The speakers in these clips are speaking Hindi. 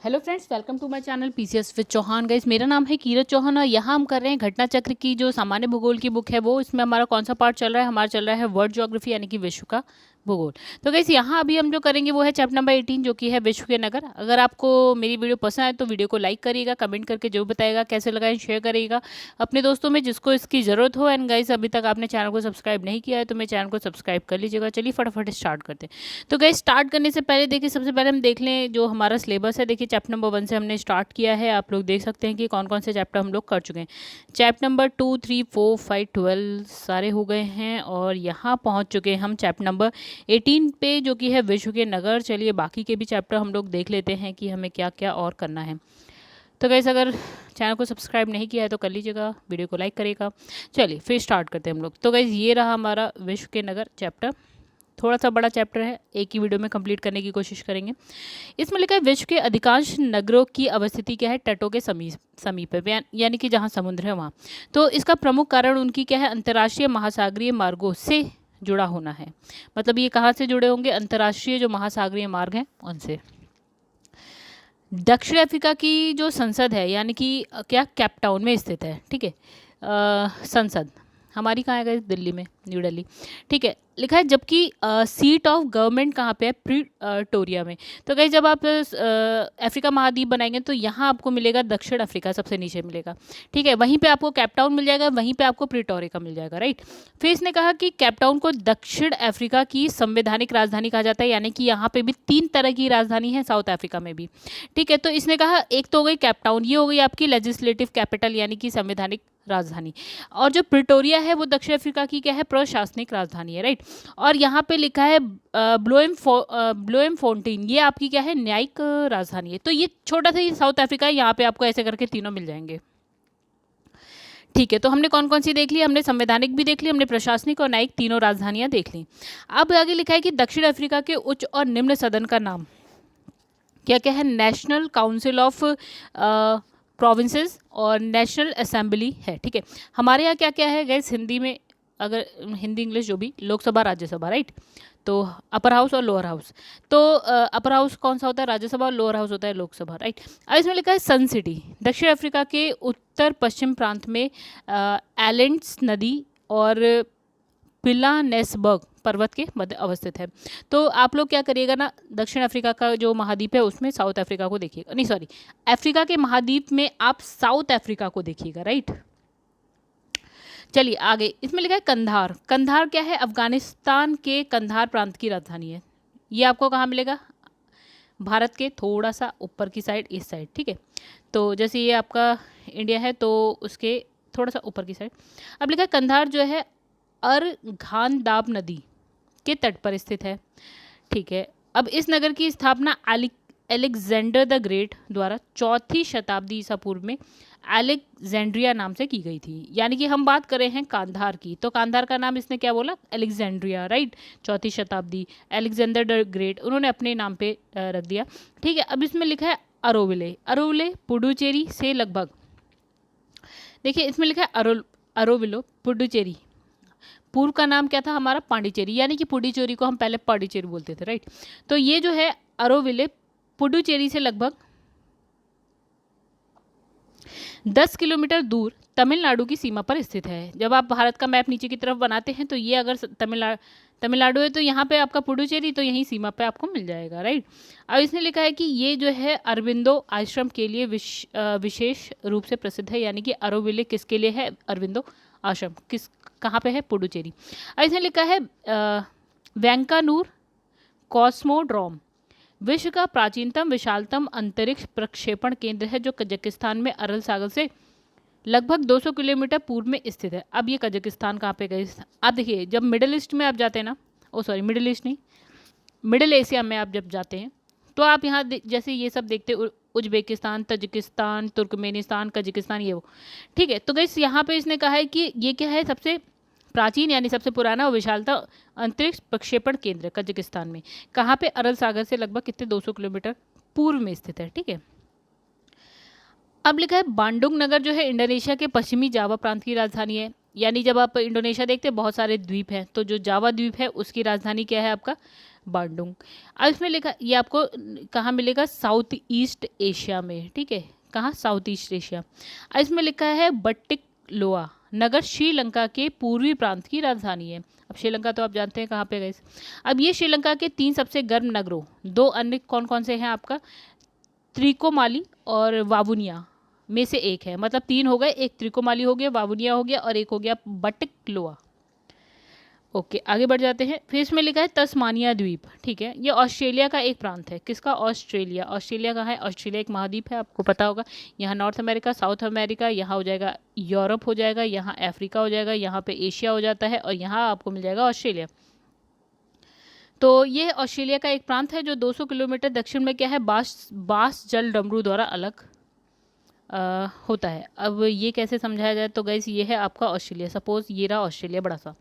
Hello friends, welcome to my channel PCS with Chauhan. Guys, मेरा नाम है कीरत चौहान और यहाँ हम कर रहे हैं घटना चक्र की जो सामान्य भूगोल की बुक है वो। इसमें हमारा कौन सा पार्ट चल रहा है? हमारा चल रहा है वर्ल्ड ज्योग्राफी यानी कि विश्व का भूगोल। तो गाइस, यहाँ अभी हम जो करेंगे वो है चैप्टर नंबर 18 जो कि है विश्व के नगर। अगर आपको मेरी वीडियो पसंद आए तो वीडियो को लाइक करिएगा, कमेंट करके जो बताएगा कैसे लगा, शेयर करिएगा अपने दोस्तों में जिसको इसकी ज़रूरत हो। एंड गाइस, अभी तक आपने चैनल को सब्सक्राइब नहीं किया है तो मेरे चैनल को सब्सक्राइब कर लीजिएगा। चलिए फटाफट स्टार्ट करते हैं। तो गाइस, स्टार्ट करने से पहले देखिए, सबसे पहले हम देख लें जो हमारा सिलेबस है। देखिए, चैप्टर नंबर 1 से हमने स्टार्ट किया है। आप लोग देख सकते हैं कि कौन कौन से चैप्टर हम लोग कर चुके हैं। चैप्टर नंबर 2, 3, 4, 5, 12 सारे हो गए हैं और यहाँ पहुँच चुके हैं हम चैप्टर नंबर 18 पे जो कि है विश्व के नगर। चलिए बाकी के भी चैप्टर हम लोग देख लेते हैं कि हमें क्या क्या और करना है। तो गाइस, अगर चैनल को सब्सक्राइब नहीं किया है तो कर लीजिएगा, वीडियो को लाइक करिएगा। चलिए फिर स्टार्ट करते हैं हम लोग। तो गाइस, ये रहा हमारा विश्व के नगर चैप्टर। थोड़ा सा बड़ा चैप्टर है, एक ही वीडियो में कंप्लीट करने की कोशिश करेंगे। इसमें लिखा है विश्व के अधिकांश नगरों की अवस्थिति क्या है? तटों के समीप है, यानी कि जहाँ समुद्र है वहाँ। तो इसका प्रमुख कारण उनकी क्या है? अंतर्राष्ट्रीय महासागरीय मार्गों से जुड़ा होना है। मतलब ये कहाँ से जुड़े होंगे? अंतर्राष्ट्रीय जो महासागरीय मार्ग हैं उनसे। दक्षिण अफ्रीका की जो संसद है यानी कि क्या कैपटाउन में स्थित है, ठीक है। संसद हमारी कहाँ है? दिल्ली में, न्यू दिल्ली, ठीक है। लिखा है जबकि सीट ऑफ गवर्नमेंट कहाँ पे है? प्रिटोरिया में। तो गाइस, जब आप अफ्रीका महाद्वीप बनाएंगे तो यहाँ आपको मिलेगा दक्षिण अफ्रीका, सबसे नीचे मिलेगा, ठीक है। वहीं पे आपको कैपटाउन मिल जाएगा, वहीं पे आपको प्रिटोरिया मिल जाएगा, राइट। फिर इसने कहा कि कैपटाउन को दक्षिण अफ्रीका की संवैधानिक राजधानी कहा जाता है, यानी कि यहाँ पे भी 3 तरह की राजधानी है साउथ अफ्रीका में भी, ठीक है। तो इसने कहा एक तो हो गई कैपटाउन, ये हो गई आपकी लेजिस्लेटिव कैपिटल यानी कि संवैधानिक राजधानी। और जो प्रिटोरिया है वो दक्षिण अफ्रीका की क्या है? प्रशासनिक राजधानी है, राइट। और यहाँ पे लिखा है ब्लोएम फाउंटेन, ये आपकी क्या है? न्यायिक राजधानी है। तो ये छोटा सा ही साउथ अफ्रीका है, यहाँ पे आपको ऐसे करके तीनों मिल जाएंगे, ठीक है। तो हमने कौन कौन सी देख ली? हमने संवैधानिक भी देख ली, हमने प्रशासनिक और न्यायिक तीनों राजधानियां देख ली। अब आगे लिखा है कि दक्षिण अफ्रीका के उच्च और निम्न सदन का नाम क्या क्या है? नेशनल काउंसिल ऑफ प्रोविंसेस और नेशनल असेंबली है, ठीक है। हमारे यहाँ क्या क्या है गैस? हिंदी में, अगर हिंदी इंग्लिश जो भी, लोकसभा राज्यसभा, राइट। तो अपर हाउस और लोअर हाउस। तो अपर हाउस कौन सा होता है? राज्यसभा, और लोअर हाउस होता है लोकसभा, राइट। अब इसमें लिखा है सन सिटी, दक्षिण अफ्रीका के उत्तर पश्चिम प्रांत में एलेंड्स नदी और पिलानेसबर्ग पर्वत के मध्य अवस्थित है। तो आप लोग क्या करिएगा ना, दक्षिण अफ्रीका का जो महाद्वीप है उसमें साउथ अफ्रीका को देखिएगा, नहीं सॉरी, अफ्रीका के महाद्वीप में आप साउथ अफ्रीका को देखिएगा, राइट। चलिए आगे, इसमें लिखा है कंधार। कंधार क्या है? अफगानिस्तान के कंधार प्रांत की राजधानी है। ये आपको कहाँ मिलेगा? भारत के थोड़ा सा ऊपर की साइड, इस साइड, ठीक है। तो जैसे ये आपका इंडिया है तो उसके थोड़ा सा ऊपर की साइड। अब लिखा है कंधार जो है अर्घानदाब नदी के तट पर स्थित है, ठीक है। अब इस नगर की स्थापना अलेक्जेंडर द ग्रेट द्वारा 4वीं शताब्दी ईसा पूर्व में अलेक्जेंड्रिया नाम से की गई थी। यानी कि हम बात कर रहे हैं कांधार की, तो कांधार का नाम इसने क्या बोला? Alexandria, right. 4वीं शताब्दी, अलेक्जेंडर द ग्रेट उन्होंने अपने नाम पे रख दिया, ठीक है। अब इसमें लिखा है अरोविले। अरोविले पुडुचेरी से लगभग, देखिए इसमें लिखा है अरोविलो पुडुचेरी, पूर्व का नाम क्या था हमारा? पांडिचेरी, यानी कि पुडुचेरी को हम पहले पांडिचेरी बोलते थे, राइट। तो ये जो है अरोविले पुडुचेरी से लगभग 10 किलोमीटर दूर तमिलनाडु की सीमा पर स्थित है। जब आप भारत का मैप नीचे की तरफ बनाते हैं तो ये अगर तमिलनाडु है तो यहाँ पे आपका पुडुचेरी, तो यहीं सीमा पे आपको मिल जाएगा, राइट। अब इसने लिखा है कि ये जो है अरविंदो आश्रम के लिए विशेष रूप से प्रसिद्ध है, यानी कि अरोविले किसके लिए है? अरविंदो आश्रम कहाँ पे है? पुडुचेरी। अब इसने लिखा है वैंकानूर कॉस्मोड्रोम विश्व का प्राचीनतम विशालतम अंतरिक्ष प्रक्षेपण केंद्र है जो कजाकिस्तान में अरल सागर से लगभग 200 किलोमीटर पूर्व में स्थित है। अब ये कजाकिस्तान कहाँ पे गए? आप देखिए, जब मिडिल ईस्ट में आप जाते हैं ना, मिडिल ईस्ट नहीं, मिडिल एशिया में आप जब जाते हैं तो आप यहाँ जैसे ये सब देखते हैं, उज्बेकिस्तान, तजिकिस्तान, तुर्कमेनिस्तान, कजाकिस्तान, ये वो, ठीक है। तो गाइस, यहाँ पे इसने कहा है कि ये क्या है? सबसे प्राचीन यानी सबसे पुराना और विशालता अंतरिक्ष प्रक्षेपण केंद्र कजाकिस्तान में, कहाँ पे? अरल सागर से लगभग कितने? 200 किलोमीटर पूर्व में स्थित है, ठीक है। अब लिखा है बांडुंग नगर जो है इंडोनेशिया के पश्चिमी जावा प्रांत की राजधानी है। यानी जब आप इंडोनेशिया देखते हैं बहुत सारे द्वीप हैं, तो जो जावा द्वीप है उसकी राजधानी क्या है आपका? बांडुंग। अब इसमें लिखा, ये आपको कहाँ मिलेगा, साउथ ईस्ट एशिया में, ठीक है, कहाँ, साउथ ईस्ट एशिया। अब इसमें लिखा है बट्टिकलोआ नगर श्रीलंका के पूर्वी प्रांत की राजधानी है। अब श्रीलंका तो आप जानते हैं कहाँ पे गए। अब ये श्रीलंका के 3 सबसे गर्म नगरों, 2 अन्य कौन कौन से हैं आपका, त्रिकोमाली और वावुनिया में से एक है। मतलब 3 हो गए, एक त्रिकोमाली हो गया, वावुनिया हो गया और एक हो गया बट्टिकलोआ। ओके, आगे बढ़ जाते हैं। फिर इसमें लिखा है तस्मानिया द्वीप, ठीक है, ये ऑस्ट्रेलिया का एक प्रांत है। किसका, ऑस्ट्रेलिया। ऑस्ट्रेलिया कहाँ है, ऑस्ट्रेलिया एक महाद्वीप है, आपको पता होगा। यहाँ नॉर्थ अमेरिका, साउथ अमेरिका, यहाँ हो जाएगा यूरोप हो जाएगा, यहाँ अफ्रीका हो जाएगा, यहाँ पे एशिया हो जाता है और यहाँ आपको मिल जाएगा ऑस्ट्रेलिया। तो ये ऑस्ट्रेलिया का एक प्रांत है जो 200 किलोमीटर दक्षिण में क्या है, बास जल डमरू द्वारा अलग होता है। अब ये कैसे समझाया जाए, तो गाइस ये है आपका ऑस्ट्रेलिया। सपोज ये रहा ऑस्ट्रेलिया बड़ा सा,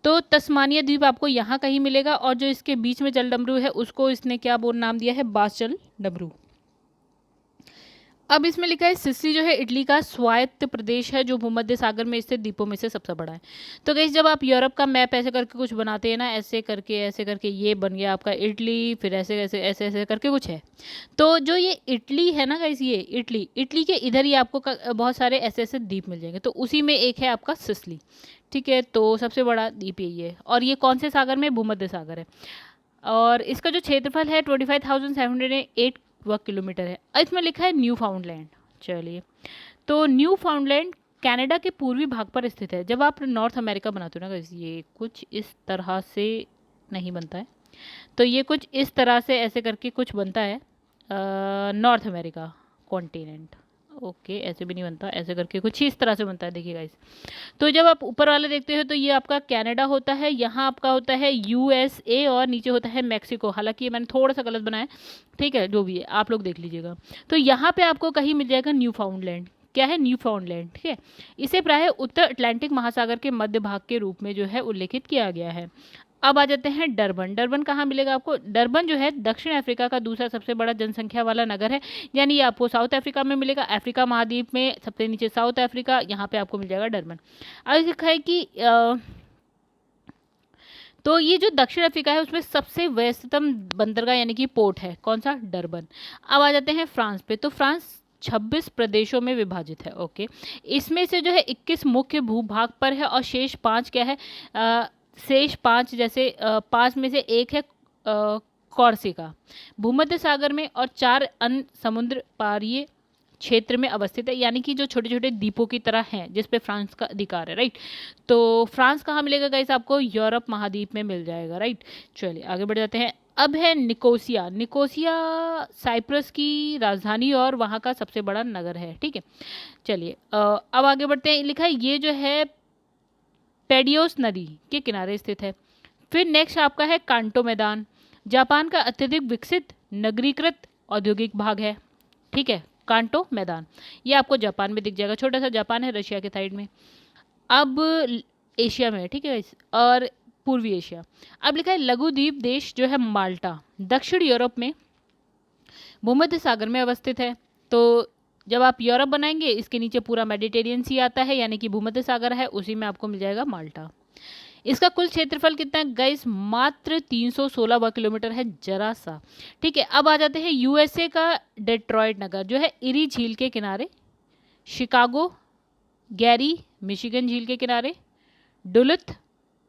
तो तस्मानिया द्वीप आपको यहाँ कहीं मिलेगा और जो इसके बीच में जल डमरू है उसको इसने क्या बोल नाम दिया है, बास जल डमरू। अब इसमें लिखा है सिसिली जो है इटली का स्वायत्त प्रदेश है जो भूमध्य सागर में स्थित द्वीपों में से सबसे बड़ा है। तो गाइस जब आप यूरोप का मैप ऐसे करके कुछ बनाते हैं ना, ऐसे करके ये बन गया आपका इटली, फिर ऐसे ऐसे ऐसे ऐसे करके कुछ है। तो जो ये इटली है ना गाइस, ये इटली के इधर ही आपको बहुत सारे ऐसे ऐसे द्वीप मिल जाएंगे। तो उसी में एक है आपका सिसिली, ठीक है। तो सबसे बड़ा द्वीप यही है और ये कौन से सागर में, भूमध्य सागर है। और इसका जो क्षेत्रफल है 25,708 वर्ग किलोमीटर है। इसमें लिखा है न्यू फाउंडलैंड। चलिए, तो न्यू फाउंडलैंड कनाडा के पूर्वी भाग पर स्थित है। जब आप नॉर्थ अमेरिका बनाते हो ना, ये कुछ इस तरह से नहीं बनता है, तो ये कुछ इस तरह से ऐसे करके कुछ बनता है नॉर्थ अमेरिका कॉन्टिनेंट। ओके, ऐसे भी नहीं बनता, ऐसे करके कुछ ही इस तरह से बनता है, देखिएगा इस। तो जब आप ऊपर वाले देखते हो तो ये आपका कनाडा होता है, यहाँ आपका होता है यूएसए और नीचे होता है मैक्सिको। हालांकि ये मैंने थोड़ा सा गलत बनाया, ठीक है, जो भी है आप लोग देख लीजिएगा। तो यहाँ पे आपको कहीं मिल जाएगा न्यू फाउंडलैंड। क्या है, न्यू फाउंडलैंड, ठीक है। इसे प्रायः उत्तर अटलांटिक महासागर के मध्य भाग के रूप में जो है उल्लेखित किया गया है। अब आ जाते हैं डरबन। डरबन कहाँ मिलेगा आपको, डरबन जो है दक्षिण अफ्रीका का दूसरा सबसे बड़ा जनसंख्या वाला नगर है। यानी ये आपको साउथ अफ्रीका में मिलेगा, अफ्रीका महाद्वीप में सबसे नीचे साउथ अफ्रीका, यहाँ पे आपको मिल जाएगा डरबन। अब लिखा है कि तो ये जो दक्षिण अफ्रीका है उसमें सबसे व्यस्ततम बंदरगाह यानी कि पोर्ट है, कौन सा, डरबन। अब आ जाते हैं फ्रांस पे। तो फ्रांस 26 प्रदेशों में विभाजित है। ओके, इसमें से जो है 21 मुख्य भूभाग पर है और शेष 5 क्या है, शेष 5 जैसे 5 में से एक है कॉर्सिका भूमध्य सागर में और 4 अन्य समुद्र पारीय क्षेत्र में अवस्थित है। यानी कि जो छोटे छोटे द्वीपों की तरह हैं जिस पे फ्रांस का अधिकार है, राइट। तो फ्रांस कहाँ मिलेगा गाइस आपको, यूरोप महाद्वीप में मिल जाएगा, राइट। चलिए आगे बढ़ जाते हैं। अब है निकोसिया। निकोसिया साइप्रस की राजधानी और वहाँ का सबसे बड़ा नगर है, ठीक है। चलिए अब आगे बढ़ते हैं। लिखा है ये जो है पेडियोस नदी के किनारे स्थित है। फिर नेक्स्ट आपका है कांटो मैदान, जापान का अत्यधिक विकसित नगरीकृत औद्योगिक भाग है, ठीक है। कांटो मैदान ये आपको जापान में दिख जाएगा, छोटा सा जापान है रशिया के साइड में। अब एशिया में, ठीक है, और पूर्वी एशिया। अब लिखा है लघु द्वीप देश जो है माल्टा दक्षिण यूरोप में भूमध्य सागर में अवस्थित है। तो जब आप यूरोप बनाएंगे इसके नीचे पूरा मेडिटेरियन सी आता है यानी कि भूमध्य सागर है, उसी में आपको मिल जाएगा माल्टा। इसका कुल क्षेत्रफल कितना है गाइस, मात्र 316 वर्ग किलोमीटर है, जरा सा, ठीक है। अब आ जाते हैं यूएसए का डेट्रॉयट नगर जो है इरी झील के किनारे, शिकागो, गैरी मिशिगन झील के किनारे, डुलथ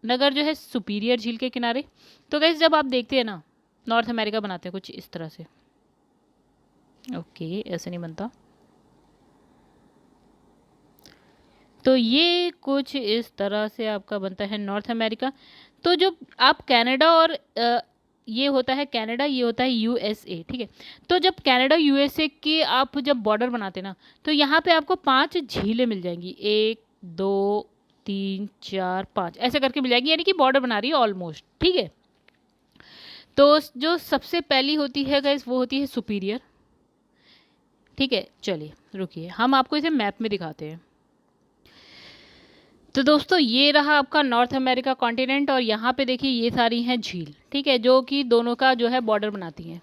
नगर जो है सुपीरियर झील के किनारे। तो गाइस जब आप देखते हैं ना नॉर्थ अमेरिका बनाते हैं कुछ इस तरह से, ओके ऐसे नहीं बनता, तो ये कुछ इस तरह से आपका बनता है नॉर्थ अमेरिका। तो जो आप कनाडा और ये होता है कनाडा, ये होता है यूएसए, ठीक है। तो जब कनाडा यूएसए के आप जब बॉर्डर बनाते ना तो यहाँ पे आपको 5 झीलें मिल जाएंगी, 1 2 3 4 5 ऐसे करके मिल जाएगी, यानी कि बॉर्डर बना रही है ऑलमोस्ट, ठीक है। तो जो सबसे पहली होती है गाइस वो होती है सुपीरियर, ठीक है। चलिए रुकिए हम आपको इसे मैप में दिखाते हैं। तो दोस्तों ये रहा आपका नॉर्थ अमेरिका कॉन्टिनेंट और यहाँ पे देखिए ये सारी हैं झील, ठीक है, जो कि दोनों का जो है बॉर्डर बनाती हैं।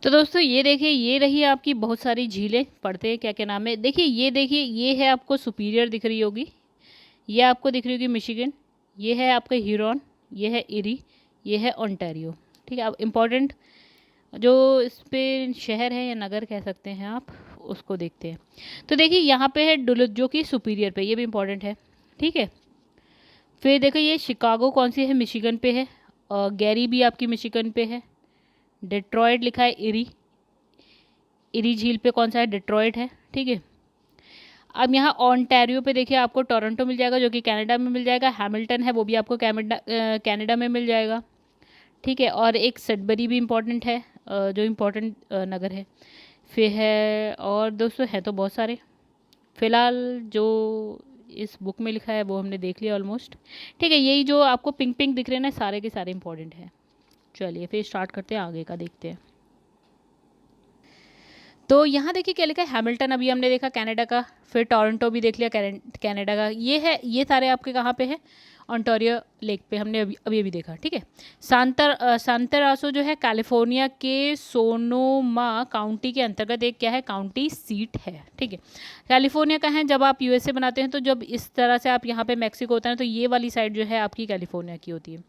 तो दोस्तों ये देखिए ये रही आपकी बहुत सारी झीलें, पढ़ते हैं क्या क्या नाम है। देखिए ये है आपको सुपीरियर दिख रही होगी, ये आपको दिख रही होगी मिशिगन, ये है आपका ह्यूरॉन, ये है इरी, ये है ओंटारियो, ठीक है। अब इम्पॉर्टेंट जो इस पे शहर है या नगर कह सकते हैं आप, उसको देखते हैं। तो देखिए यहाँ पे है डुलुथ जो कि सुपीरियर पे, ये भी इम्पॉर्टेंट है, ठीक है। फिर देखो ये शिकागो कौन सी है, मिशिगन पे है, और गैरी भी आपकी मिशिगन पे है। डिट्रॉयट लिखा है इरी, इरी झील पे कौन सा है, डिट्रॉयट है, ठीक है। अब यहाँ ऑनटैरियो पे देखिए आपको टोरंटो मिल जाएगा जो कि कनाडा में मिल जाएगा, हैमिल्टन है वो भी आपको कनाडा में मिल जाएगा, ठीक है। और एक सडबरी भी इम्पॉर्टेंट है, जो इम्पोर्टेंट नगर है। फिर है और दोस्तों है तो बहुत सारे, फ़िलहाल जो इस बुक में लिखा है वो हमने देख लिया ऑलमोस्ट, ठीक है। यही जो आपको पिंक पिंक दिख रहे हैं ना, सारे के सारे इंपॉर्टेंट हैं। चलिए फिर स्टार्ट करते हैं, आगे का देखते हैं। तो यहाँ देखिए क्या लिखा है, हैमिल्टन अभी हमने देखा कनाडा का, फिर टोरंटो भी देख लिया कनाडा का, ये है, ये सारे आपके कहाँ पे है, ऑन्टारियो लेक पे हमने अभी देखा, ठीक है। सांतरासो जो है कैलिफोर्निया के सोनोमा काउंटी के अंतर्गत एक क्या है, काउंटी सीट है, ठीक है। कैलिफोर्निया का है, जब आप यूएसए बनाते हैं तो जब इस तरह से आप यहाँ पे मैक्सिको होता है तो ये वाली साइड जो है आपकी कैलिफोर्निया की होती है,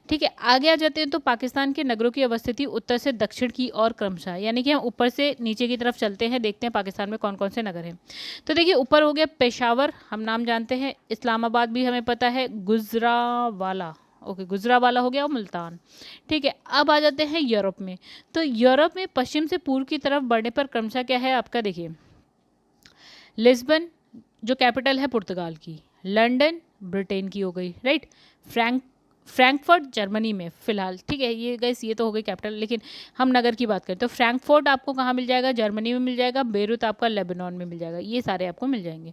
ठीक है। आगे आ जाते हैं तो पाकिस्तान के नगरों की अवस्थिति उत्तर से दक्षिण की और क्रमशः, यानी कि हम ऊपर से नीचे की तरफ चलते हैं, देखते हैं पाकिस्तान में कौन कौन से नगर हैं। तो देखिए ऊपर हो गया पेशावर, हम नाम जानते हैं, इस्लामाबाद भी हमें पता है, गुजरावाला, ओके गुजरावाला हो गया, और मुल्तान, ठीक है। अब आ जाते हैं यूरोप में। तो यूरोप में पश्चिम से पूर्व की तरफ बढ़ने पर क्रमशः क्या है आपका, देखिए लिस्बन जो कैपिटल है पुर्तगाल की, लंदन ब्रिटेन की हो गई, राइट, फ्रैंकफर्ट जर्मनी में फिलहाल, ठीक है। ये गैस ये तो हो गई कैपिटल, लेकिन हम नगर की बात करें तो फ्रैंकफर्ट आपको कहाँ मिल जाएगा, जर्मनी में मिल जाएगा, बेरूत आपका लेबनान में मिल जाएगा, ये सारे आपको मिल जाएंगे।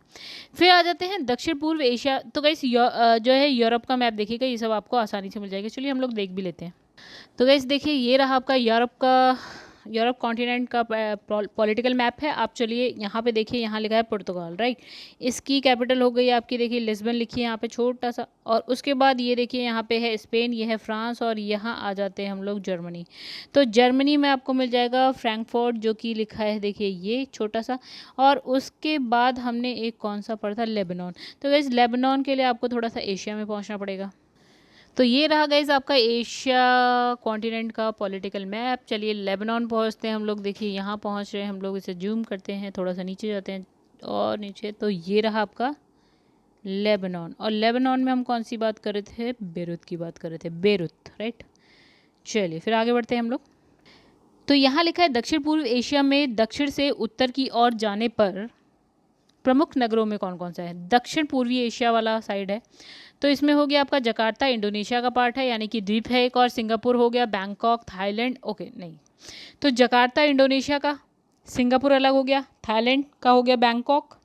फिर आ जाते हैं दक्षिण पूर्व एशिया। तो गैस जो है यूरोप का मैप देखिएगा, ये सब आपको आसानी से मिल जाएगा। चलिए हम लोग देख भी लेते हैं। तो गैस देखिए ये रहा आपका यूरोप कॉन्टिनेंट का पॉलिटिकल मैप है। आप चलिए यहाँ पे देखिए, यहाँ लिखा है पुर्तगाल, राइट, इसकी कैपिटल हो गई आपकी, देखिए लिस्बन लिखी है यहाँ पे छोटा सा, और उसके बाद ये देखिए यहाँ पे है स्पेन, ये है फ्रांस, और यहाँ आ जाते हैं हम लोग जर्मनी। तो जर्मनी में आपको मिल जाएगा फ्रैंकफर्ट जो कि लिखा है देखिए ये छोटा सा, और उसके बाद हमने एक कौन सा पढ़ा था, लेबनान। तो गैस लेबनान के लिए आपको थोड़ा सा एशिया में पहुँचना पड़ेगा। तो ये रहा गाइज आपका एशिया कॉन्टिनेंट का पॉलिटिकल मैप। चलिए लेबनान पहुंचते हैं हम लोग, देखिए यहाँ पहुंच रहे हैं हम लोग, इसे जूम करते हैं, थोड़ा सा नीचे जाते हैं और नीचे, तो ये रहा आपका लेबनान। और लेबनान में हम कौन सी बात कर रहे थे, बेरूत की बात कर रहे थे, बेरूत, राइट। चलिए फिर आगे बढ़ते हैं हम लोग। तो यहाँ लिखा है दक्षिण पूर्व एशिया में दक्षिण से उत्तर की ओर जाने पर प्रमुख नगरों में कौन कौन सा है, दक्षिण पूर्वी एशिया वाला साइड है। तो इसमें हो गया आपका जकार्ता, इंडोनेशिया का पार्ट है, यानी कि द्वीप है एक, और सिंगापुर हो गया, बैंकॉक थाईलैंड, ओके नहीं, तो जकार्ता इंडोनेशिया का, सिंगापुर अलग हो गया, थाईलैंड का हो गया बैंकॉक,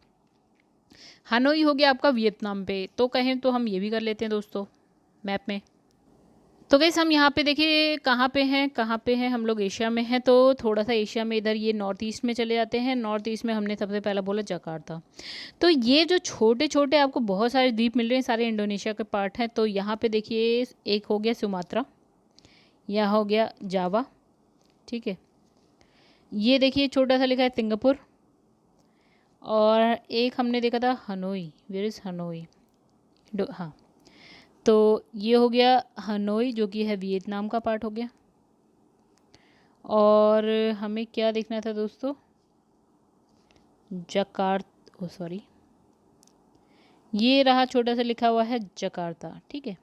हनोई हो गया आपका वियतनाम पे। तो कहें तो हम ये भी कर लेते हैं दोस्तों मैप में। तो गैस हम यहाँ पे देखिए कहाँ पे हैं हम लोग, एशिया में हैं, तो थोड़ा सा एशिया में इधर ये नॉर्थ ईस्ट में चले जाते हैं। नॉर्थ ईस्ट में हमने सबसे पहला बोला जकार्ता। तो ये जो छोटे छोटे आपको बहुत सारे द्वीप मिल रहे हैं, सारे इंडोनेशिया के पार्ट हैं। तो यहाँ पे देखिए एक हो गया सुमात्रा, यह हो गया जावा, ठीक है। ये देखिए छोटा सा लिखा है सिंगापुर, और एक हमने देखा था हनोई, वेयर इज़ हनोई, हाँ, तो ये हो गया हनोई जो कि है वियतनाम का पार्ट हो गया। और हमें क्या देखना था दोस्तों, सॉरी, ये रहा छोटा सा लिखा हुआ है जकार्ता, ठीक है।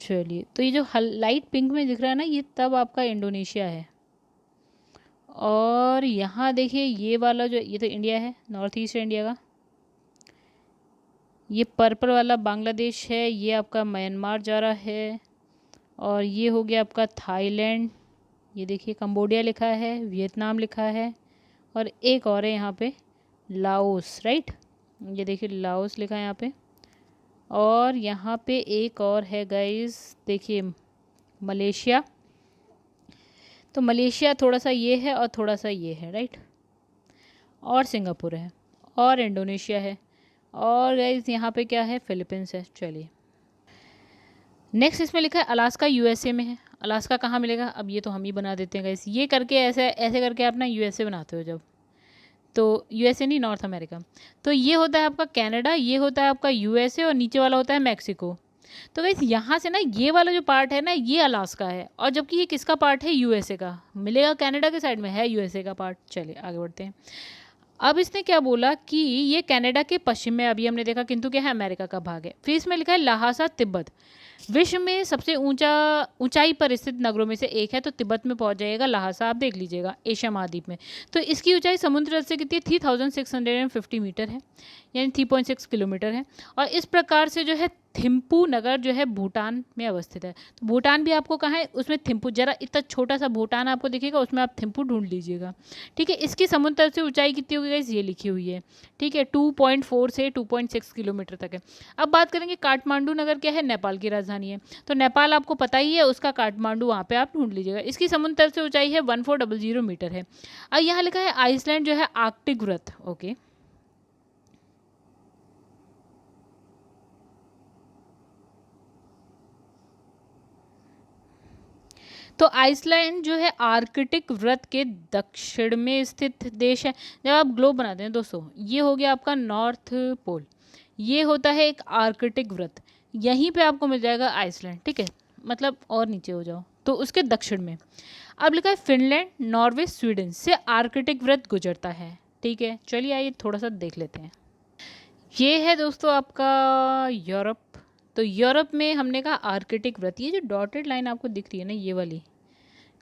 चलिए तो ये जो लाइट पिंक में दिख रहा है ना, ये तब आपका इंडोनेशिया है। और यहाँ देखिए ये वाला जो, ये तो इंडिया है, नॉर्थ ईस्ट इंडिया का। ये पर्पल वाला बांग्लादेश है, ये आपका म्यांमार जा रहा है। और ये हो गया आपका थाईलैंड, ये देखिए कंबोडिया लिखा है, वियतनाम लिखा है, और एक और है यहाँ पे लाओस, राइट, ये देखिए लाओस लिखा है यहाँ पे। और यहाँ पे एक और है गाइस, देखिए मलेशिया। तो मलेशिया थोड़ा सा ये है और थोड़ा सा ये है, राइट, और सिंगापुर है, और इंडोनेशिया है, और गाइस यहाँ पे क्या है, फिलीपींस है। चलिए नेक्स्ट इसमें लिखा है अलास्का, यूएसए में है। अलास्का कहाँ मिलेगा, अब ये तो हम ही बना देते हैं गाइस, ये करके ऐसे ऐसे करके आप ना यूएसए बनाते हो जब, तो यूएसए नहीं, नॉर्थ अमेरिका। तो ये होता है आपका कनाडा, ये होता है आपका यूएसए, और नीचे वाला होता है मैक्सिको। तो गाइस यहाँ से ना ये वाला जो पार्ट है ना ये अलास्का है, और जबकि ये किसका पार्ट है, यूएसए का। मिलेगा कनाडा के साइड में, है यूएसए का पार्ट। चलिए आगे बढ़ते हैं। अब इसने क्या बोला कि ये कनाडा के पश्चिम में, अभी हमने देखा, किंतु क्या है, अमेरिका का भाग है। फिर इसमें लिखा है लहासा तिब्बत विश्व में सबसे ऊंचाई पर स्थित नगरों में से एक है, तो तिब्बत में पहुंच जाइएगा लहासा, आप देख लीजिएगा, एशिया महाद्वीप में। तो इसकी ऊंचाई समुद्र तल से कितनी है, 3650 मीटर है, यानी 3.6 किलोमीटर है। और इस प्रकार से जो है थिम्पू नगर जो है भूटान में अवस्थित है। तो भूटान भी आपको कहाँ है, उसमें थिम्पू, जरा इतना छोटा सा भूटान आपको दिखेगा, उसमें आप थिम्पू ढूंढ लीजिएगा। ठीक है, इसकी समुद्र तल से ऊंचाई कितनी होगी गाइस, ये लिखी हुई है। ठीक है, 2.4 से 2.6 किलोमीटर तक है। अब बात करेंगे काठमांडू नगर क्या है, नेपाल की राजधानी है। तो नेपाल आपको पता ही है, उसका काठमांडू वहाँ पे आप ढूंढ लीजिएगा। इसकी समुद्र तल से ऊंचाई है 1400 मीटर है। अब यहाँ लिखा है आइसलैंड जो है आर्कटिक व्रत। ओके, तो आइसलैंड जो है आर्कटिक व्रत के दक्षिण में स्थित देश है। जब आप ग्लोब बनाते हैं दोस्तों, ये हो गया आपका नॉर्थ पोल, ये होता है एक आर्कटिक व्रत, यहीं पे आपको मिल जाएगा आइसलैंड। ठीक है, मतलब और नीचे हो जाओ तो उसके दक्षिण में। अब लिखा है फिनलैंड, नॉर्वे, स्वीडन से आर्कटिक व्रत गुजरता है। ठीक है, चलिए आइए थोड़ा सा देख लेते हैं। ये है दोस्तों आपका यूरोप। तो यूरोप में हमने कहा आर्कटिक व्रत, ये जो डॉटेड लाइन आपको दिख रही है ना, ये वाली,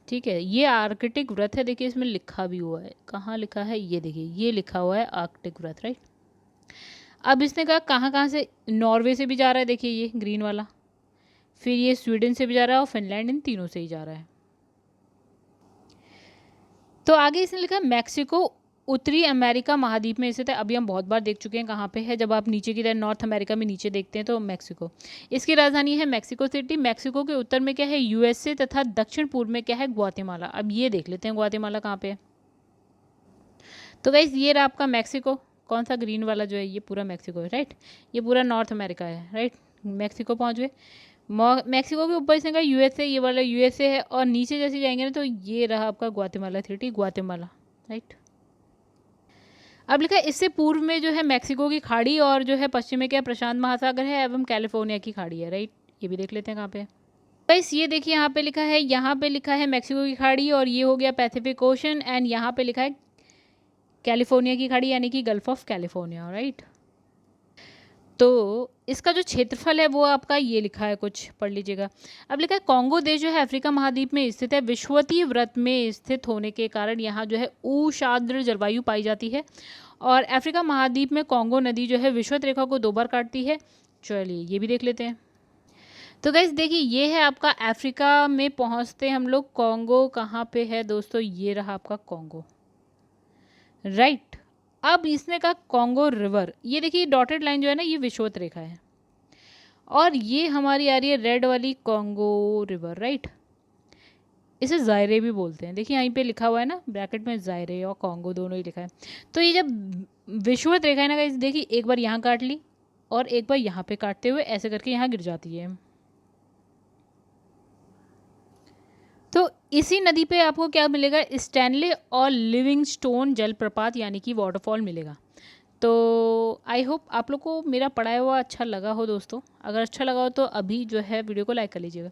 ठीक है, ये आर्कटिक व्रत है। देखिए इसमें लिखा भी हुआ है, कहाँ लिखा है, ये देखिए, ये लिखा हुआ है आर्कटिक व्रत, राइट। अब इसने कहा कहाँ कहाँ से, नॉर्वे से भी जा रहा है, देखिए ये ग्रीन वाला, फिर ये स्वीडन से भी जा रहा है, और फिनलैंड, इन तीनों से ही जा रहा है। तो आगे इसने लिखा मैक्सिको उत्तरी अमेरिका महाद्वीप में स्थित है। अभी हम बहुत बार देख चुके हैं कहाँ पे है, जब आप नीचे की तरफ नॉर्थ अमेरिका में नीचे देखते हैं तो मैक्सिको। इसकी राजधानी है मैक्सिको सिटी। मैक्सिको के उत्तर में क्या है, यूएसए, तथा दक्षिण पूर्व में क्या है, ग्वाटेमाला। अब ये देख लेते हैं ग्वाटेमाला कहाँ पे है। तो गाइस ये रहा आपका मैक्सिको, कौन सा ग्रीन वाला जो है, ये पूरा मैक्सिको है, राइट। ये पूरा नॉर्थ अमेरिका है, राइट। मैक्सिको पहुँच गए। मैक्सिको के ऊपर इसने कहा यूएसए, ये वाला यूएसए है, और नीचे जैसे जाएंगे ना तो ये रहा आपका ग्वाटेमाला सिटी, ग्वाटेमाला, राइट। अब लिखा है इससे पूर्व में जो है मैक्सिको की खाड़ी, और जो है पश्चिम में क्या प्रशांत महासागर है, एवं कैलिफोर्निया की खाड़ी है, राइट। ये भी देख लेते हैं कहाँ पे। गाइस ये देखिए यहाँ पे लिखा है, यहाँ पे लिखा है मैक्सिको की खाड़ी, और ये हो गया पैसिफिक ओशन, एंड यहाँ पे लिखा है कैलिफोर्निया की खाड़ी, यानी कि गल्फ ऑफ कैलिफोर्निया, राइट। तो इसका जो क्षेत्रफल है वो आपका ये लिखा है, कुछ पढ़ लीजिएगा। अब लिखा है कॉन्गो देश जो है अफ्रीका महाद्वीप में स्थित है। विषुवतीय व्रत में स्थित होने के कारण यहाँ जो है उष्णाद्र जलवायु पाई जाती है, और अफ्रीका महाद्वीप में कॉन्गो नदी जो है विषुवत रेखा को 2 बार काटती है। चलिए ये भी देख लेते हैं। तो गाइस देखिए ये है आपका अफ्रीका में पहुँचते हम लोग, कॉन्गो कहाँ पे है दोस्तों, ये रहा आपका कॉन्गो, राइट। अब इसने कहा कॉन्गो रिवर, ये देखिए डॉटेड लाइन जो है ना, ये विषुवत रेखा है, और ये हमारी आ रही है रेड वाली कॉन्गो रिवर, राइट। इसे जायरे भी बोलते हैं, देखिए यहीं पे लिखा हुआ है ना ब्रैकेट में, जायरे और कॉन्गो दोनों ही लिखा है। तो ये जब विषुवत रेखा है ना गाइस, देखिए एक बार यहाँ काट ली, और एक बार यहाँ पे काटते हुए ऐसे करके यहाँ गिर जाती है। तो इसी नदी पे आपको क्या मिलेगा, स्टैनले और लिविंगस्टोन जलप्रपात, यानी कि वाटरफॉल मिलेगा। तो आई होप आप लोग को मेरा पढ़ाया हुआ अच्छा लगा हो दोस्तों। अगर अच्छा लगा हो तो अभी जो है वीडियो को लाइक कर लीजिएगा।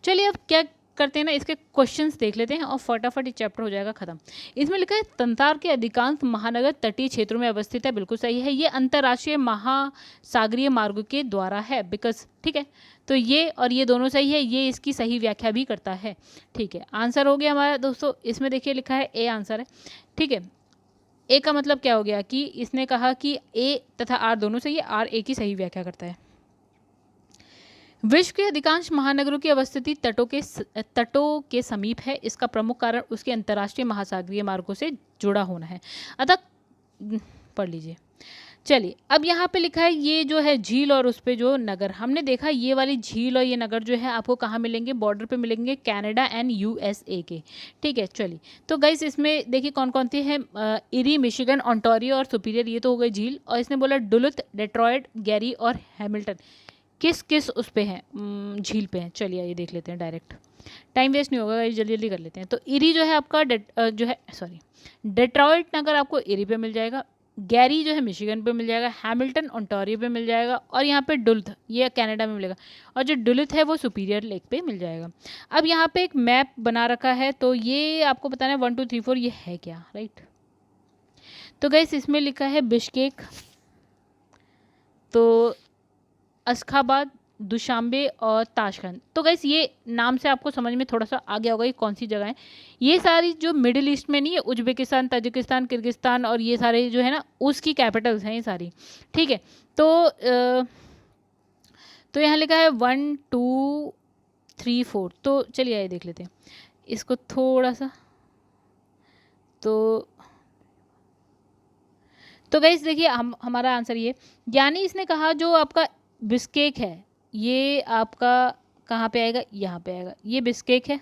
चलिए अब क्या करते हैं ना, इसके क्वेश्चंस देख लेते हैं, और फटाफट ये चैप्टर हो जाएगा खत्म। इसमें लिखा है संसार के अधिकांश महानगर तटीय क्षेत्रों में अवस्थित है। बिल्कुल सही है, ये अंतर्राष्ट्रीय महासागरीय मार्गों के द्वारा है, बिकॉज, ठीक है। तो ये और ये दोनों सही है, ये इसकी सही व्याख्या भी करता है। ठीक है, आंसर हो गया हमारा दोस्तों। इसमें देखिए लिखा है ए आंसर है, ठीक है। ए का मतलब क्या हो गया कि इसने कहा कि ए तथा आर दोनों सही है, आर ए की सही व्याख्या करता है। विश्व के अधिकांश महानगरों की अवस्थिति तटों के समीप है। इसका प्रमुख कारण उसके अंतर्राष्ट्रीय महासागरीय मार्गों से जुड़ा होना है। अतः पढ़ लीजिए। चलिए अब यहाँ पे लिखा है ये जो है झील, और उस पे जो नगर, हमने देखा ये वाली झील और ये नगर जो है आपको कहाँ मिलेंगे, बॉर्डर पे मिलेंगे, कनाडा एंड यूएसए के। ठीक है, चलिए तो गाइस इसमें देखिए कौन कौन सी है, इरी, मिशिगन, ओंटारियो और सुपीरियर, ये तो हो गई झील। और इसने बोला डुलुथ, डेट्रॉयट, गैरी और हैमिल्टन किस किस उस पे हैं, झील पे हैं। चलिए ये देख लेते हैं डायरेक्ट, टाइम वेस्ट नहीं होगा, जल्दी जल्दी कर लेते हैं। तो इरी जो है आपका जो है सॉरी डेट्रॉयट नगर आपको इरी पे मिल जाएगा। गैरी जो है मिशिगन पे मिल जाएगा, हैमिल्टन ओंटारियो पे मिल जाएगा, और यहाँ पे डुल्थ ये कनाडा में मिलेगा, और जो डुल्थ है वो सुपीरियर लेक पे मिल जाएगा। अब यहाँ पे एक मैप बना रखा है, तो ये आपको बताना है 1 2 3 4 ये है क्या, राइट। तो गाइस इसमें लिखा है बिश्केक, तो अशखाबाद, दुशांबे और ताशकंद। तो गाइस ये नाम से आपको समझ में थोड़ा सा आ गया होगा ये कौन सी जगह है। ये सारी जो मिडिल ईस्ट में नहीं है, उज्बेकिस्तान, ताजिकिस्तान, किर्गिस्तान और ये सारे जो है ना उसकी कैपिटल्स हैं ये सारी, ठीक है। तो यहाँ लिखा है 1 2 3 4। तो चलिए आइए देख लेते हैं इसको थोड़ा सा। तो गाइस देखिए हमारा आंसर ये, यानी इसने कहा जो आपका बिस्केक है ये आपका कहाँ पे आएगा, यहाँ पे आएगा, ये बिस्केक है,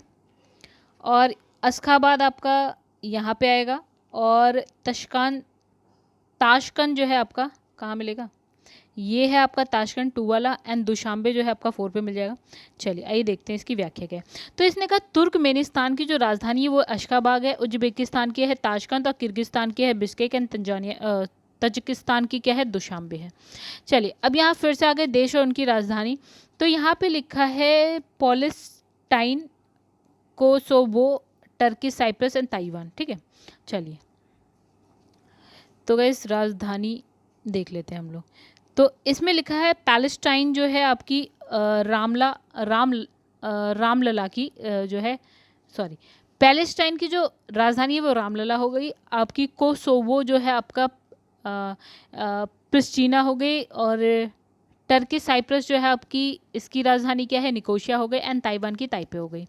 और अशखाबाद आपका यहाँ पे आएगा, और ताशकंद जो है आपका कहाँ मिलेगा, ये है आपका ताशकंद 2 वाला, एंड दुशांबे जो है आपका 4 पे मिल जाएगा। चलिए आइए देखते हैं इसकी व्याख्या क्या है। तो इसने कहा तुर्कमेनिस्तान की जो राजधानी है वो अशखाबाद है, उज्बेकिस्तान की है ताशकंद, और किर्गिस्तान की है बिस्केक, एंड तजिकिस्तान की क्या है, दुशांबे है। चलिए अब यहाँ फिर से आ गए देश और उनकी राजधानी। तो यहाँ पे लिखा है Palestine, Kosovo, Turkey, Cyprus and Taiwan, ठीक है। चलिए तो गाइस राजधानी देख लेते हैं हम लोग। तो इसमें लिखा है पैलेस्टाइन जो है आपकी रामलला की जो है, सॉरी, पैलेस्टाइन की जो राजधानी है वो रामलला हो गई। आपकी कोसोवो जो है आपका प्रिस्टीना हो गई, और टर्की साइप्रस जो है आपकी इसकी राजधानी क्या है, निकोशिया हो गई, एंड ताइवान की ताइपे हो गई,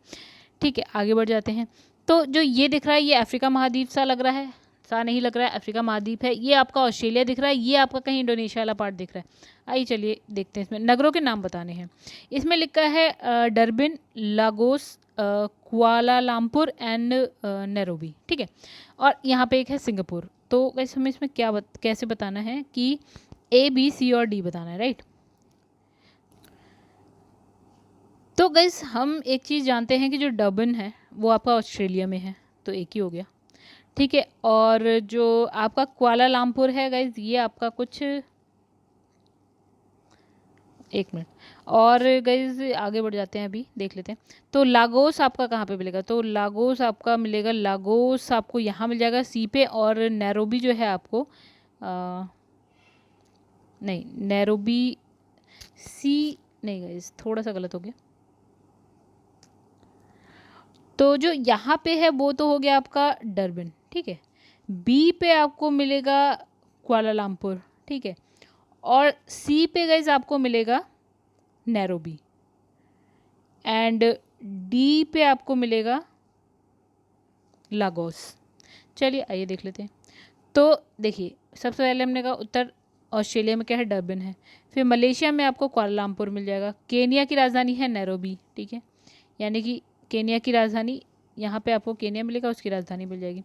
ठीक है। आगे बढ़ जाते हैं। तो जो ये दिख रहा है ये अफ्रीका महाद्वीप सा लग रहा है, सा नहीं लग रहा है, अफ्रीका महाद्वीप है। ये आपका ऑस्ट्रेलिया दिख रहा है, ये आपका कहीं इंडोनेशिया वाला पार्ट दिख रहा है। आइए चलिए देखते हैं इसमें नगरों के नाम बताने हैं। इसमें लिखा है Durbin, Lagos, Kuala Lumpur and Nairobi, ठीक है। और यहाँ पे एक है सिंगापुर। तो वैसे हमें इसमें कैसे बताना है कि A B C और D बताना है, राइट। तो गैस हम एक चीज़ जानते हैं कि जो डरबिन है वो आपका ऑस्ट्रेलिया में है, तो एक ही हो गया, ठीक है। और जो आपका कुआलालंपुर है गैस ये आपका कुछ, एक मिनट, और गैस आगे बढ़ जाते हैं, अभी देख लेते हैं। तो लागोस आपका कहाँ पे मिलेगा, तो लागोस आपका मिलेगा, लागोस आपको यहाँ मिल जाएगा सी पे, और नैरोबी जो है आपको नहीं, नैरोबी सी नहीं गैस, थोड़ा सा गलत हो गया। तो जो यहाँ पे है वो तो हो गया आपका डरबिन, ठीक है। बी पे आपको मिलेगा कुआलालंपुर, ठीक है, और सी पे गाइज आपको मिलेगा नैरोबी, एंड डी पे आपको मिलेगा लागोस। चलिए आइए देख लेते हैं। तो देखिए सबसे पहले हमने कहा उत्तर ऑस्ट्रेलिया में क्या है, डरबिन है। फिर मलेशिया में आपको कुआलालंपुर मिल जाएगा। केनिया की राजधानी है नैरोबी, ठीक है, यानी कि केनिया की राजधानी यहाँ पे आपको केनिया मिलेगा, उसकी राजधानी मिल जाएगी।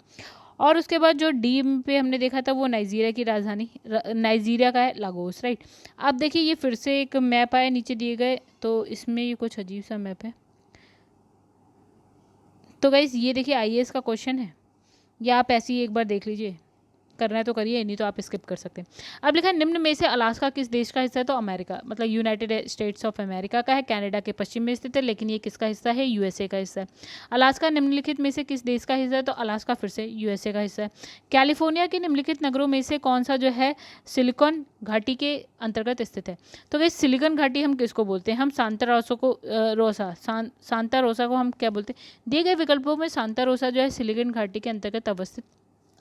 और उसके बाद जो डी पे हमने देखा था वो नाइजीरिया की राजधानी, नाइजीरिया का है लागोस, राइट। अब देखिए ये फिर से एक मैप आया नीचे दिए गए, तो इसमें ये कुछ अजीब सा मैप है। तो गाइस ये देखिए IAS का क्वेश्चन है, या आप ऐसे ही एक बार देख लीजिए, करना है तो करिए, नहीं तो आप स्किप कर सकते हैं। अब लिखा है निम्न में से अलास्का किस देश का हिस्सा है, तो अमेरिका, मतलब यूनाइटेड स्टेट्स ऑफ अमेरिका का है, कनाडा के पश्चिम में स्थित है, लेकिन ये किसका हिस्सा है, USA का हिस्सा है। अलास्का निम्नलिखित में से किस देश का हिस्सा है, तो अलास्का फिर से USA का हिस्सा है। कैलिफोर्निया के निम्नलिखित नगरों में से कौन सा जो है सिलिकॉन घाटी के अंतर्गत स्थित है, तो भाई सिलिकॉन घाटी हम किसको बोलते हैं, हम सांता रोसा को हम क्या बोलते हैं, दिए गए विकल्पों में सांता रोसा जो है सिलिकॉन घाटी के अंतर्गत अवस्थित,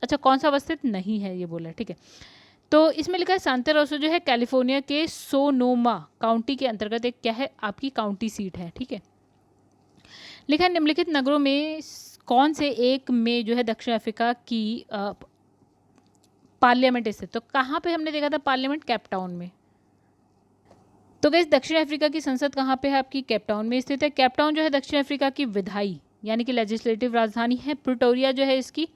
अच्छा कौन सा अवस्थित नहीं है ये बोला, ठीक है। तो इसमें लिखा है सांता रोसा जो है कैलिफोर्निया के सोनोमा काउंटी के अंतर्गत एक क्या है, आपकी काउंटी सीट है, ठीक है। लिखा है निम्नलिखित नगरों में कौन से एक में जो है दक्षिण अफ्रीका की पार्लियामेंट स्थित, तो कहाँ पे हमने देखा था पार्लियामेंट, केपटाउन में। तो गाइस दक्षिण अफ्रीका की संसद कहाँ पे है, आपकी केपटाउन में स्थित है। केपटाउन जो है दक्षिण अफ्रीका की विधायी यानी कि लेजिस्लेटिव राजधानी है। प्रिटोरिया जो है इसकी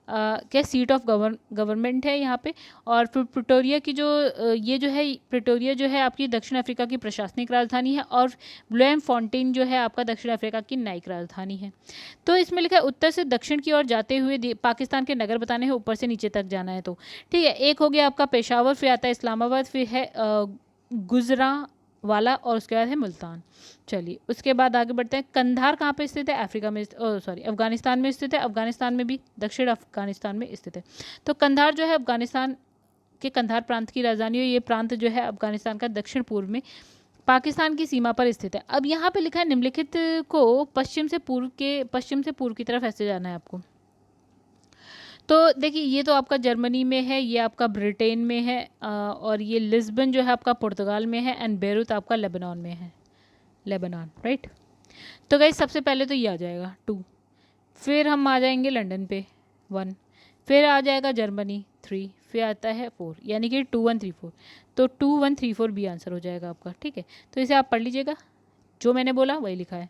क्या सीट ऑफ गवर्नमेंट है यहाँ पे। और फिर प्रिटोरिया की जो ये जो है प्रिटोरिया जो है आपकी दक्षिण अफ्रीका की प्रशासनिक राजधानी है, और ब्लूम फॉन्टेन जो है आपका दक्षिण अफ्रीका की न्यायिक राजधानी है। तो इसमें लिखा है उत्तर से दक्षिण की ओर जाते हुए पाकिस्तान के नगर बताने हैं, ऊपर से नीचे तक जाना है तो ठीक है। एक हो गया आपका पेशावर, फिर आता है इस्लामाबाद, फिर है गुजरांवाला, और उसके बाद है मुल्तान। चलिए उसके बाद आगे बढ़ते हैं। कंधार कहाँ पे स्थित है? अफ्रीका में, सॉरी अफगानिस्तान में स्थित है। अफगानिस्तान में भी, दक्षिण अफगानिस्तान में स्थित है। तो कंधार जो है अफगानिस्तान के कंधार प्रांत की राजधानी है। ये प्रांत जो है अफगानिस्तान का दक्षिण पूर्व में पाकिस्तान की सीमा पर स्थित है। अब यहाँ पे लिखा है निम्नलिखित को पश्चिम से पूर्व की तरफ ऐसे जाना है आपको। तो देखिए ये तो आपका जर्मनी में है, ये आपका ब्रिटेन में है, और ये लिस्बन जो है आपका पुर्तगाल में है, एंड बेरूत आपका लेबनान में है, लेबनान, राइट। तो गाइस सबसे पहले तो ये आ जाएगा 2, फिर हम आ जाएंगे लंदन पे 1, फिर आ जाएगा जर्मनी 3, फिर आता है 4, यानी कि 2 1 3 4। तो 2 1 3 4 बी आंसर हो जाएगा आपका, ठीक है। तो इसे आप पढ़ लीजिएगा, जो मैंने बोला वही लिखा है।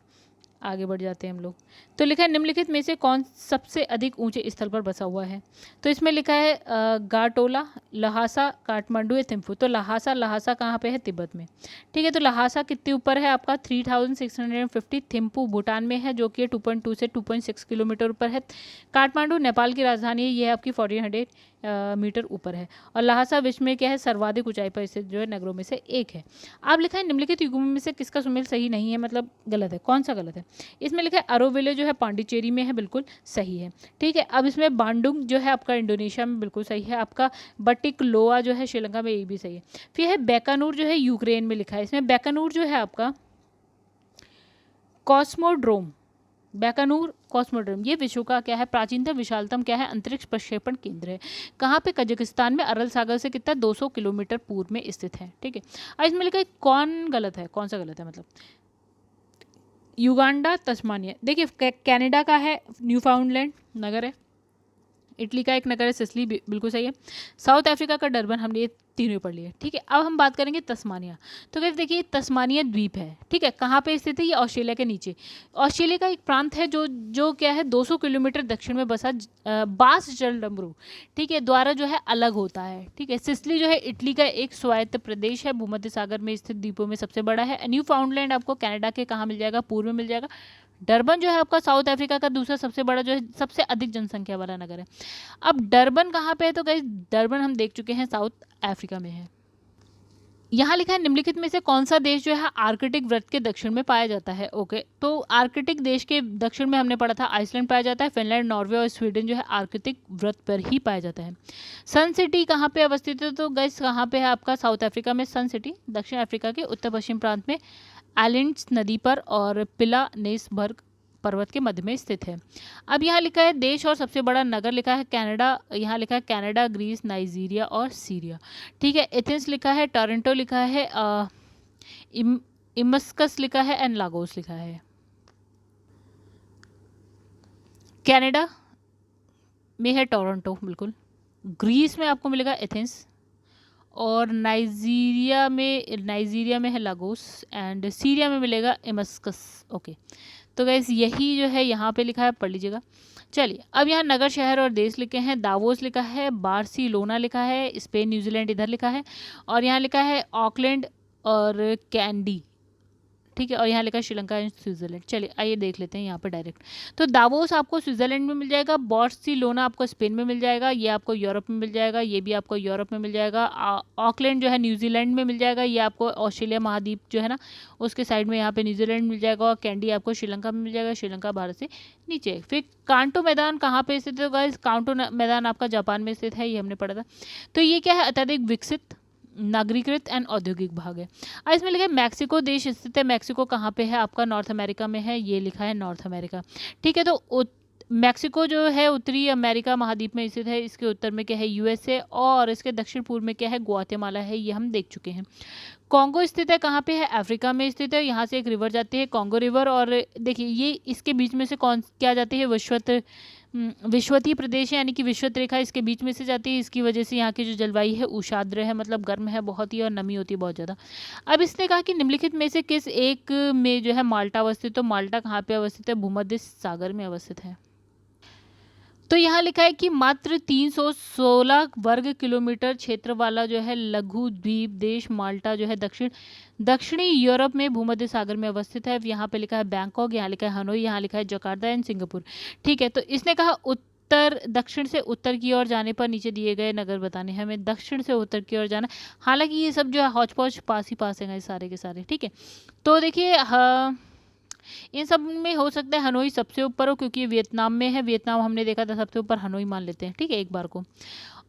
आगे बढ़ जाते हैं हम लोग। तो लिखा है निम्नलिखित में से कौन सबसे अधिक ऊंचे स्थल पर बसा हुआ है? तो इसमें लिखा है गाटोला, लहासा, काठमांडू या थिम्फू। तो लहासा कहाँ पे है? तिब्बत में, ठीक है। तो लहासा कितने ऊपर है आपका? 3650। थिम्पू भूटान में है, जो कि 2.2 से 2.6 किलोमीटर ऊपर है। काठमांडू नेपाल की राजधानी है, ये आपकी 1400 मीटर ऊपर है। और लहासा विश्व में क्या है? सर्वाधिक ऊंचाई पर स्थित जो है नगरों में से एक है। अब लिखा है निम्नलिखित युग्मों में से किसका सुमेल सही नहीं है, मतलब गलत है। कौन सा गलत है? इसमें लिखा है अरोविले जो है पांडिचेरी में है, बिल्कुल सही है, ठीक है। अब इसमें बांडुंग जो है आपका इंडोनेशिया में, बिल्कुल सही है। आपका बटिकलोआ जो है श्रीलंका में, ये भी सही है। फिर है बैकानूर जो है यूक्रेन में लिखा है। इसमें बैकानूर जो है आपका कॉस्मोड्रोम, बैकानूर कॉस्मोड्रोम, ये विश्व का क्या है? प्राचीनतम विशालतम क्या है? अंतरिक्ष प्रक्षेपण केंद्र है। कहाँ पे? कजाकिस्तान में, अरल सागर से कितना? 200 किलोमीटर पूर्व में स्थित है, ठीक है। अब इसमें लिखा है कौन गलत है, कौन सा गलत है मतलब? Uganda, Tasmania. देखिए कनाडा का है न्यूफाउंडलैंड नगर है, इटली का एक नगर है सिसिली, बिल्कुल सही है। साउथ अफ्रीका का डरबन, हमने ये तीनों पढ़ लिए, ठीक है। अब हम बात करेंगे तस्मानिया। तो कहते देखिए तस्मानिया द्वीप है, ठीक है। कहाँ पे स्थित है? ये ऑस्ट्रेलिया के नीचे। ऑस्ट्रेलिया का एक प्रांत है जो क्या है? 200 किलोमीटर दक्षिण में बसा बास जल डमरू, ठीक है, द्वारा जो है अलग होता है, ठीक है। सिसिली जो है इटली का एक स्वायत्त प्रदेश है, भूमध्य सागर में स्थित द्वीपों में सबसे बड़ा है। न्यू फाउंडलैंड आपको कनाडा के कहाँ मिल जाएगा? पूर्व में मिल जाएगा। डरबन जो है आपका साउथ अफ्रीका का दूसरा सबसे बड़ा जो है सबसे अधिक जनसंख्या वाला नगर है। अब डरबन कहाँ पे है? तो गाइस डरबन हम देख चुके हैं, साउथ अफ्रीका में है। यहाँ लिखा है निम्नलिखित में से कौन सा देश जो है आर्कटिक वृत्त के दक्षिण में पाया जाता है? ओके, तो आर्कटिक देश के दक्षिण में हमने पढ़ा था आइसलैंड पाया जाता है, फिनलैंड, नॉर्वे और स्वीडन जो है आर्कटिक वृत्त पर ही पाया जाता है। सन सिटी कहाँ पे अवस्थित है? तो गाइस कहाँ पे है आपका? साउथ अफ्रीका में सन सिटी, दक्षिण अफ्रीका के उत्तर पश्चिम प्रांत में एलिंड्स नदी पर और पिलानेसबर्ग पर्वत के मध्य में स्थित है। अब यहाँ लिखा है देश और सबसे बड़ा नगर लिखा है कनाडा, यहाँ लिखा है कनाडा, ग्रीस, नाइजीरिया और सीरिया, ठीक है। एथेंस लिखा है, टोरंटो लिखा है, इमस्कस लिखा है, एंड लागोस लिखा है। कनाडा में है टोरंटो, बिल्कुल। ग्रीस में आपको मिलेगा एथेंस, और नाइजीरिया में है लागोस, एंड सीरिया में मिलेगा इमस्कस, ओके। तो गैस यही जो है यहाँ पे लिखा है, पढ़ लीजिएगा। चलिए अब यहाँ नगर, शहर और देश लिखे हैं। दावोस लिखा है, बार्सिलोना लिखा है, स्पेन, न्यूजीलैंड इधर लिखा है, और यहाँ लिखा है ऑकलैंड और कैंडी, ठीक है। और यहाँ लिखा है श्रीलंका एंड स्विट्जरलैंड। चलिए आइए देख लेते हैं यहाँ पे डायरेक्ट। तो दावोस आपको स्विट्जरलैंड में मिल जाएगा, बार्सिलोना आपको स्पेन में मिल जाएगा, ये आपको यूरोप में मिल जाएगा, ये भी आपको यूरोप में मिल जाएगा। ऑकलैंड जो है न्यूजीलैंड में मिल जाएगा, ये आपको ऑस्ट्रेलिया महाद्वीप जो है ना उसके साइड में यहाँ पे न्यूजीलैंड मिल जाएगा। और कैंडी आपको श्रीलंका में मिल जाएगा, श्रीलंका भारत से नीचे। फिर कांटो मैदान कहाँ पे स्थित है? गाइस कांटो मैदान आपका जापान में स्थित है, ये हमने पढ़ा था। तो ये क्या है? अत्यधिक विकसित नागरिकृत एंड औद्योगिक भाग है। अब इसमें लिखा है मैक्सिको देश स्थित है। मैक्सिको कहाँ पे है? आपका नॉर्थ अमेरिका में है, ये लिखा है नॉर्थ अमेरिका, ठीक है। तो मैक्सिको जो है उत्तरी अमेरिका महाद्वीप में स्थित है। इसके उत्तर में क्या है? यूएसए, और इसके दक्षिण पूर्व में क्या है? ग्वाटेमाला है, ये हम देख चुके हैं। कॉन्गो स्थित है, कहाँ पे है? अफ्रीका में स्थित है। यहाँ से एक रिवर जाती है, कॉन्गो रिवर, और देखिए ये इसके बीच में से कौन क्या जाती है? विश्वतीय प्रदेश है, यानी कि विश्वत रेखा इसके बीच में से जाती है। इसकी वजह से यहाँ की जो जलवायु है उष्णाद्र है, मतलब गर्म है बहुत ही, और नमी होती है बहुत ज़्यादा। अब इसने कहा कि निम्नलिखित में से किस एक में जो है माल्टा अवस्थित? तो माल्टा कहाँ पे अवस्थित है? भूमध्य सागर में अवस्थित है। तो यहाँ लिखा है कि मात्र 316 वर्ग किलोमीटर क्षेत्र वाला जो है लघु द्वीप देश माल्टा जो है दक्षिणी यूरोप में भूमध्य सागर में अवस्थित है। यहाँ पे लिखा है बैंकॉक, यहाँ लिखा है हनोई, यहाँ लिखा है जकार्ता एंड सिंगापुर। ठीक है, तो इसने कहा उत्तर दक्षिण से उत्तर की ओर जाने पर नीचे दिए गए नगर बताने हैं। हमें दक्षिण से उत्तर की ओर जाना, हालांकि ये सब जो है हौच पौच पास ही पास है सारे के सारे। ठीक है, तो देखिए इन सब में हो सकता है हनोई सबसे ऊपर हो, क्योंकि ये वियतनाम में है। वियतनाम हमने देखा था सबसे ऊपर, हनोई मान लेते हैं। ठीक है, एक बार को।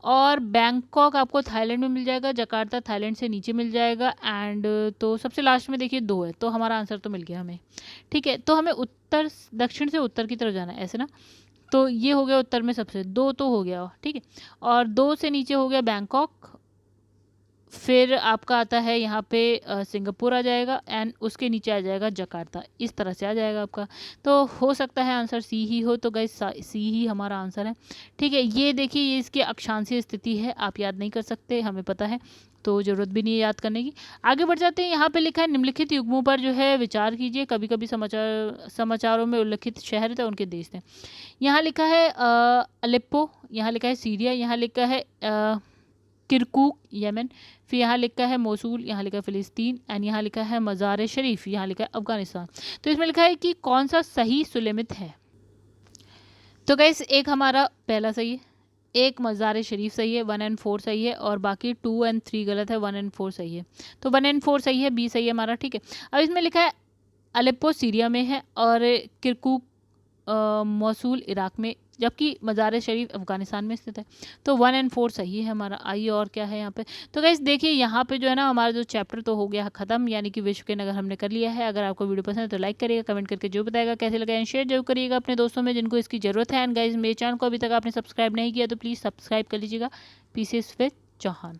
और बैंकॉक आपको थाईलैंड में मिल जाएगा, जकार्ता थाईलैंड से नीचे मिल जाएगा, एंड तो सबसे लास्ट में देखिए 2 है, तो हमारा आंसर तो मिल गया हमें। ठीक है, तो हमें उत्तर दक्षिण से उत्तर की तरफ जाना है, ऐसे ना। तो ये हो गया उत्तर में सबसे, 2 तो हो गया। ठीक है, और 2 से नीचे हो गया बैंकॉक, फिर आपका आता है यहाँ पे सिंगापुर आ जाएगा, एंड उसके नीचे आ जाएगा जकार्ता। इस तरह से आ जाएगा आपका। तो हो सकता है आंसर सी ही हो, तो गाइस सी ही हमारा आंसर है। ठीक है, ये देखिए ये इसकी अक्षांशीय स्थिति है, आप याद नहीं कर सकते, हमें पता है, तो ज़रूरत भी नहीं है याद करने की। आगे बढ़ जाते हैं। यहाँ पे लिखा है निम्नलिखित युग्मों पर जो है विचार कीजिए। कभी कभी समाचारों में उल्लिखित शहर थे, उनके देश थे। यहाँ लिखा है अलेप्पो, यहाँ लिखा है सीरिया, यहाँ लिखा है किरकुक यमन, फिर यहाँ लिखा है मोसूल, यहाँ लिखा है फ़िलिस्तीन, एंड यहाँ लिखा है मज़ार शरीफ, यहाँ लिखा है अफ़गानिस्तान। तो इसमें लिखा है कि कौन सा सही सुलेमित है। तो गाइस एक हमारा पहला सही है, एक मज़ार शरीफ सही है, 1 एंड 4 सही है, और बाकी 2 एंड 3 गलत है, 1 एंड 4 सही है। तो 1 एंड 4 सही है, बी सही है हमारा। ठीक है, अब इसमें लिखा है अलेप्पो सीरिया में है, और किरकुक मोसूल इराक में, जबकि मज़ार शरीफ अफ़गानिस्तान में स्थित है। तो 1 एंड 4 सही है हमारा। आइए और क्या है यहाँ पे। तो गाइस देखिए यहाँ पे जो है ना हमारा जो चैप्टर तो हो गया ख़त्म, यानी कि विश्व के नगर हमने कर लिया है। अगर आपको वीडियो पसंद है तो लाइक करिएगा, कमेंट करके जो बताएगा कैसे लगा, एंड शेयर जरूर करिएगा अपने दोस्तों में जिनको इसकी ज़रूरत है। एंड गाइस मेरे चैनल को अभी तक आपने सब्सक्राइब नहीं किया तो प्लीज़ सब्सक्राइब कर लीजिएगा। PCS with Chauhan.